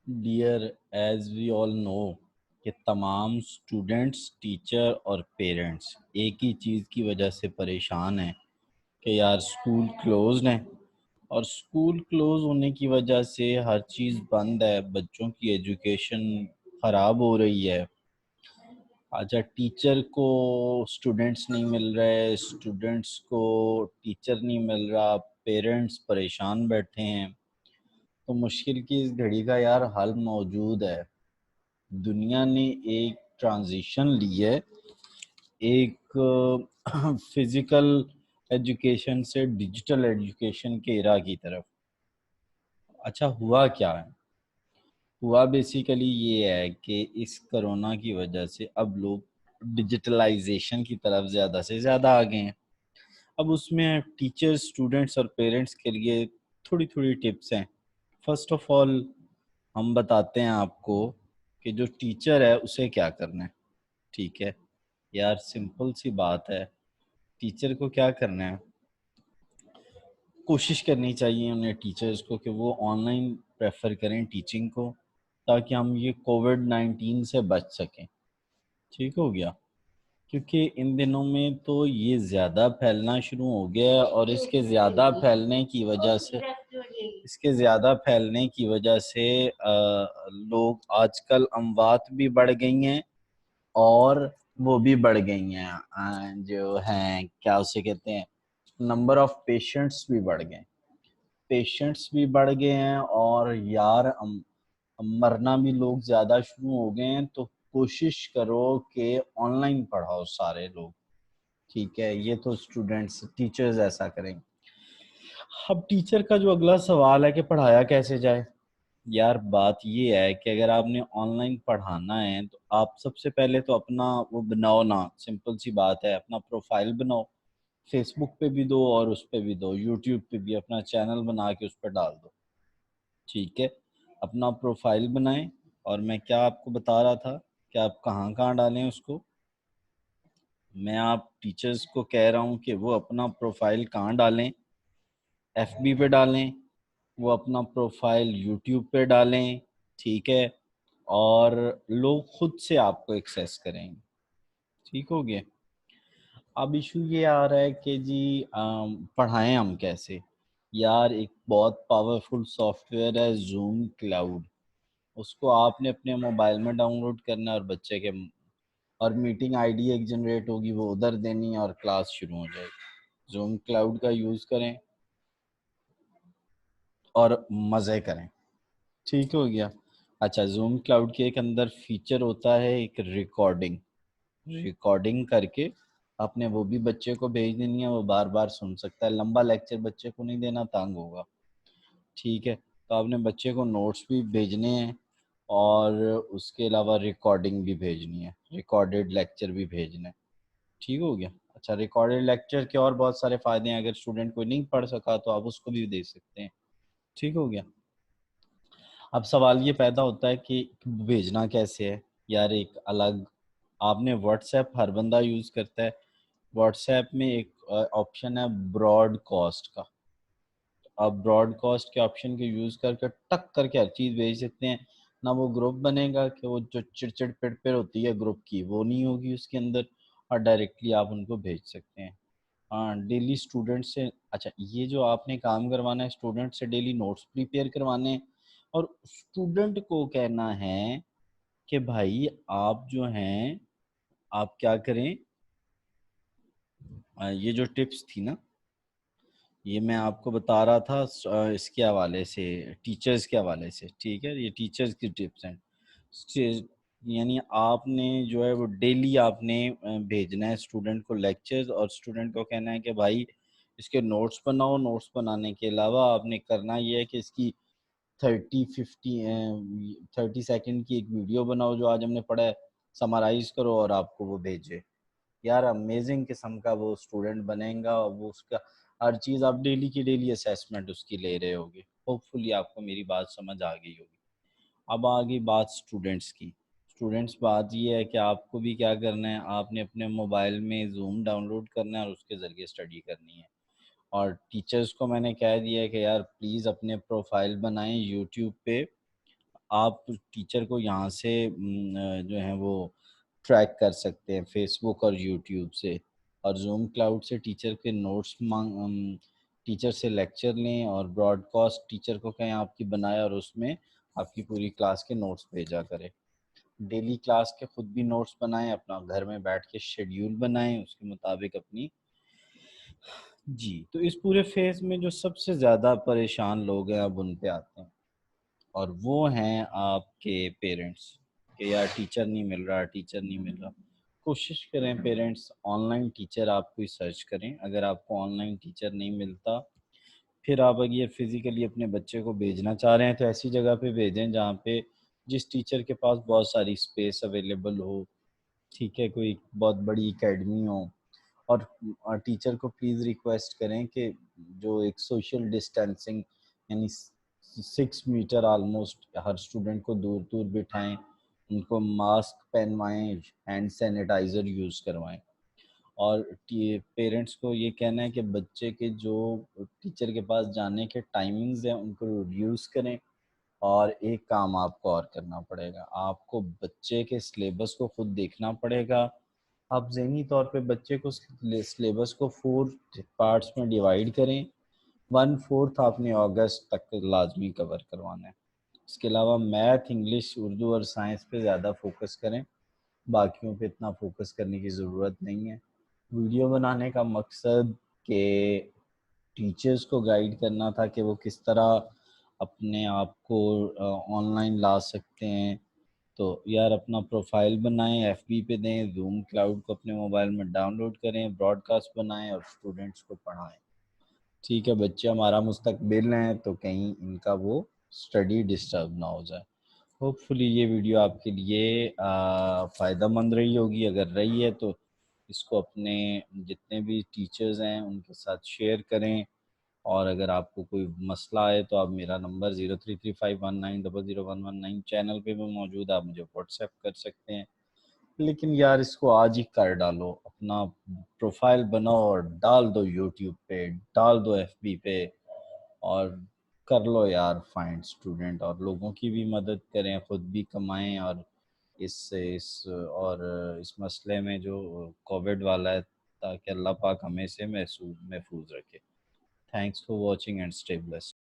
Dear as we آل نو کہ تمام students teacher اور پیرنٹس ایک ہی چیز کی وجہ سے پریشان ہیں کہ یار اسکول کلوزڈ ہیں، اور اسکول کلوز ہونے کی وجہ سے ہر چیز بند ہے، بچوں کی ایجوکیشن خراب ہو رہی ہے۔ اچھا، ٹیچر کو اسٹوڈنٹس نہیں مل رہے، اسٹوڈنٹس کو ٹیچر نہیں مل رہا، پیرنٹس پریشان بیٹھے ہیں۔ تو مشکل کی اس گھڑی کا یار حل موجود ہے۔ دنیا نے ایک ٹرانزیشن لی ہے، ایک فزیکل ایجوکیشن سے ڈیجیٹل ایجوکیشن کے ایرا کی طرف۔ اچھا، ہوا کیا ہے؟ ہوا بیسیکلی یہ ہے کہ اس کرونا کی وجہ سے اب لوگ ڈیجیٹلائزیشن کی طرف زیادہ سے زیادہ آ گئے ہیں۔ اب اس میں ٹیچر، اسٹوڈنٹس اور پیرنٹس کے لیے تھوڑی تھوڑی ٹپس ہیں۔ فرسٹ آف آل ہم بتاتے ہیں آپ کو کہ جو ٹیچر ہے اسے کیا کرنا ہے۔ ٹھیک ہے یار، سمپل سی بات ہے، ٹیچر کو کیا کرنا ہے؟ کوشش کرنی چاہیے انہیں ٹیچرز کو کہ وہ آن لائن پریفر کریں ٹیچنگ کو، تاکہ ہم یہ کووڈ-19 سے بچ سکیں۔ ٹھیک ہو گیا؟ کیونکہ ان دنوں میں تو یہ زیادہ پھیلنا شروع ہو گیا ہے، اور اس کے زیادہ پھیلنے کی وجہ سے لوگ آج کل اموات بھی بڑھ گئی ہیں، اور وہ بھی بڑھ گئی ہیں، جو ہیں کیا اسے کہتے ہیں، نمبر آف پیشنٹس بھی بڑھ گئے ہیں، اور یار مرنا بھی لوگ زیادہ شروع ہو گئے ہیں۔ تو کوشش کرو کہ آن لائن پڑھاؤ سارے لوگ۔ ٹھیک ہے، یہ تو اسٹوڈنٹس، ٹیچرز ایسا کریں۔ اب ٹیچر کا جو اگلا سوال ہے کہ پڑھایا کیسے جائے؟ یار بات یہ ہے کہ اگر آپ نے آن لائن پڑھانا ہے تو آپ سب سے پہلے تو اپنا وہ بناؤ نا، سمپل سی بات ہے، اپنا پروفائل بناؤ، فیس بک پہ بھی دو اور اس پہ بھی دو، یوٹیوب پہ بھی اپنا چینل بنا کے اس پہ ڈال دو۔ ٹھیک ہے، اپنا پروفائل بنائیں، اور میں کیا آپ کو بتا رہا تھا کہ آپ کہاں کہاں ڈالیں اس کو۔ میں آپ ٹیچرز کو کہہ رہا ہوں کہ وہ اپنا پروفائل کہاں ڈالیں، ایف بی پہ ڈالیں، وہ اپنا پروفائل یوٹیوب پہ ڈالیں۔ ٹھیک ہے، اور لوگ خود سے آپ کو ایکسیس کریں گے۔ ٹھیک ہو گیا؟ اب ایشو یہ آ رہا ہے کہ جی پڑھائیں ہم کیسے؟ یار ایک بہت پاورفل سافٹ ویئر ہے زوم کلاؤڈ، اس کو آپ نے اپنے موبائل میں ڈاؤن لوڈ کرنا ہے، اور بچے کے اور میٹنگ آئی ڈی ایک جنریٹ ہوگی، وہ ادھر دینی ہے اور کلاس شروع ہو جائے گی۔ زوم کلاؤڈ کا یوز کریں اور مزے کریں۔ ٹھیک ہو گیا؟ اچھا، زوم کلاؤڈ کے ایک اندر فیچر ہوتا ہے ایک ریکارڈنگ کر کے آپ نے وہ بھی بچے کو بھیج دینی ہے، وہ بار بار سن سکتا ہے۔ لمبا لیکچر بچے کو نہیں دینا، تانگ ہوگا۔ ٹھیک ہے، تو آپ نے بچے کو نوٹس بھی بھیجنے ہیں، اور اس کے علاوہ ریکارڈنگ بھی بھیجنی ہے، ریکارڈڈ لیکچر بھی بھیجنا ہے۔ ٹھیک ہو گیا؟ اچھا، ریکارڈڈ لیکچر کے اور بہت سارے فائدے ہیں، اگر اسٹوڈنٹ کوئی نہیں پڑھ سکا تو آپ اس کو بھی دے سکتے ہیں۔ ٹھیک ہو گیا؟ اب سوال یہ پیدا ہوتا ہے کہ بھیجنا کیسے ہے؟ یار ایک الگ آپ نے واٹس ایپ، ہر بندہ یوز کرتا ہے، واٹس ایپ میں ایک آپشن ہے براڈ کاسٹ کا۔ آپ براڈ کاسٹ کے آپشن کو یوز کر کے ٹک کر کے ہر چیز بھیج سکتے ہیں۔ نہ وہ گروپ بنے گا کہ وہ جو چڑ پڑ پڑ ہوتی ہے گروپ کی، وہ نہیں ہوگی اس کے اندر، اور ڈائریکٹلی آپ ان کو بھیج سکتے ہیں۔ ہاں، ڈیلی اسٹوڈنٹ سے، اچھا یہ جو آپ نے کام کروانا ہے اسٹوڈنٹ سے، ڈیلی نوٹس پریپیئر کروانے ہیں، اور اسٹوڈنٹ کو کہنا ہے کہ بھائی آپ جو ہیں آپ کیا کریں، یہ جو ٹپس تھی نا، یہ میں آپ کو بتا رہا تھا اس کے حوالے سے، ٹیچرز کے حوالے سے۔ ٹھیک ہے، یہ ٹیچرز کی ٹپس ہیں، یعنی آپ نے جو ہے وہ ڈیلی آپ نے بھیجنا ہے اسٹوڈنٹ کو لیکچرز، اور اسٹوڈنٹ کو کہنا ہے کہ بھائی اس کے نوٹس بناؤ۔ نوٹس بنانے کے علاوہ آپ نے کرنا یہ ہے کہ اس کی 30 سیکنڈ کی ایک ویڈیو بناؤ جو آج ہم نے پڑھا ہے، سمرائز کرو اور آپ کو وہ بھیجے۔ یار امیزنگ قسم کا وہ اسٹوڈنٹ بنے گا، وہ اس کا ہر چیز آپ ڈیلی کی ڈیلی اسیسمنٹ اس کی لے رہے ہوگے۔ ہوپ فلی آپ کو میری بات سمجھ آ گئی ہوگی۔ اب آگئی بات اسٹوڈنٹس کی۔ اسٹوڈنٹس بات یہ ہے کہ آپ کو بھی کیا کرنا ہے، آپ نے اپنے موبائل میں زوم ڈاؤن لوڈ کرنا ہے اور اس کے ذریعے اسٹڈی کرنی ہے۔ اور ٹیچرز کو میں نے کہہ دیا ہے کہ یار پلیز اپنے پروفائل بنائیں یوٹیوب پہ، آپ ٹیچر کو یہاں سے جو ہیں وہ ٹریک کر سکتے ہیں فیس بک اور یوٹیوب سے، اور زوم کلاؤڈ سے ٹیچر کے نوٹس ٹیچر سے لیکچر لیں اور براڈ کاسٹ ٹیچر کو کہیں آپ کی بنائے اور اس میں آپ کی پوری کلاس کے نوٹس بھیجا کرے۔ ڈیلی کلاس کے خود بھی نوٹس بنائیں، اپنا گھر میں بیٹھ کے شیڈیول بنائیں اس کے مطابق اپنی۔ جی تو اس پورے فیز میں جو سب سے زیادہ پریشان لوگ ہیں اب ان پہ آتے ہیں، اور وہ ہیں آپ کے پیرنٹس، کہ یار ٹیچر نہیں مل رہا، ٹیچر نہیں مل رہا۔ کوشش کریں پیرنٹس آن لائن ٹیچر آپ کوئی سرچ کریں، اگر آپ کو آن لائن ٹیچر نہیں ملتا پھر آپ اگر یہ فزیکلی اپنے بچے کو بھیجنا چاہ رہے ہیں تو ایسی جگہ پہ بھیجیں جہاں پہ جس ٹیچر کے پاس بہت ساری اسپیس اویلیبل ہو، ٹھیک ہے، کوئی بہت بڑی اکیڈمی ہو، اور ٹیچر کو پلیز ریکویسٹ کریں کہ جو ایک سوشل ڈسٹینسنگ یعنی 6 میٹر آلموسٹ ہر اسٹوڈنٹ کو دور دور بٹھائیں، ان کو ماسک پہنوائیں، ہینڈ سینیٹائزر یوز کروائیں، اور پیرنٹس کو یہ کہنا ہے کہ بچے کے جو ٹیچر کے پاس جانے کے ٹائمنگز ہیں ان کو ریڈیوس کریں۔ اور ایک کام آپ کو اور کرنا پڑے گا، آپ کو بچے کے سلیبس کو خود دیکھنا پڑے گا۔ آپ ذہنی طور پہ بچے کو سلیبس کو 4 پارٹس میں ڈیوائیڈ کریں، 1/4 آپ نے اگست تک لازمی کور کروانا ہے۔ اس کے علاوہ میتھ، انگلش، اردو اور سائنس پہ زیادہ فوکس کریں، باقیوں پہ اتنا فوکس کرنے کی ضرورت نہیں ہے۔ ویڈیو بنانے کا مقصد کہ ٹیچرز کو گائیڈ کرنا تھا کہ وہ کس طرح اپنے آپ کو آن لائن لا سکتے ہیں۔ تو یار اپنا پروفائل بنائیں، ایف بی پہ دیں، زوم کلاؤڈ کو اپنے موبائل میں ڈاؤن لوڈ کریں، براڈ کاسٹ بنائیں اور اسٹوڈنٹس کو پڑھائیں۔ ٹھیک ہے، بچے ہمارا مستقبل ہیں تو کہیں ان کا وہ اسٹڈی ڈسٹرب نہ ہو جائے۔ ہوپ فلی یہ ویڈیو آپ کے لیے فائدہ مند رہی ہوگی، اگر رہی ہے تو اس کو اپنے جتنے بھی ٹیچرز ہیں ان کے ساتھ شیئر کریں، اور اگر آپ کو کوئی مسئلہ ہے تو آپ میرا نمبر 033519001119 چینل پہ بھی موجود ہے، آپ مجھے واٹس ایپ کر سکتے ہیں۔ لیکن یار اس کو آج ہی کر ڈالو، اپنا پروفائل بناؤ اور ڈال دو یوٹیوب پہ، ڈال دو ایف بی پہ، اور کر لو یار فائنڈ اسٹوڈنٹ، اور لوگوں کی بھی مدد کریں، خود بھی کمائیں، اور اس مسئلے میں جو کووڈ والا ہے تاکہ اللہ پاک ہمیں سے محفوظ رکھے۔ Thanks for watching and stay blessed.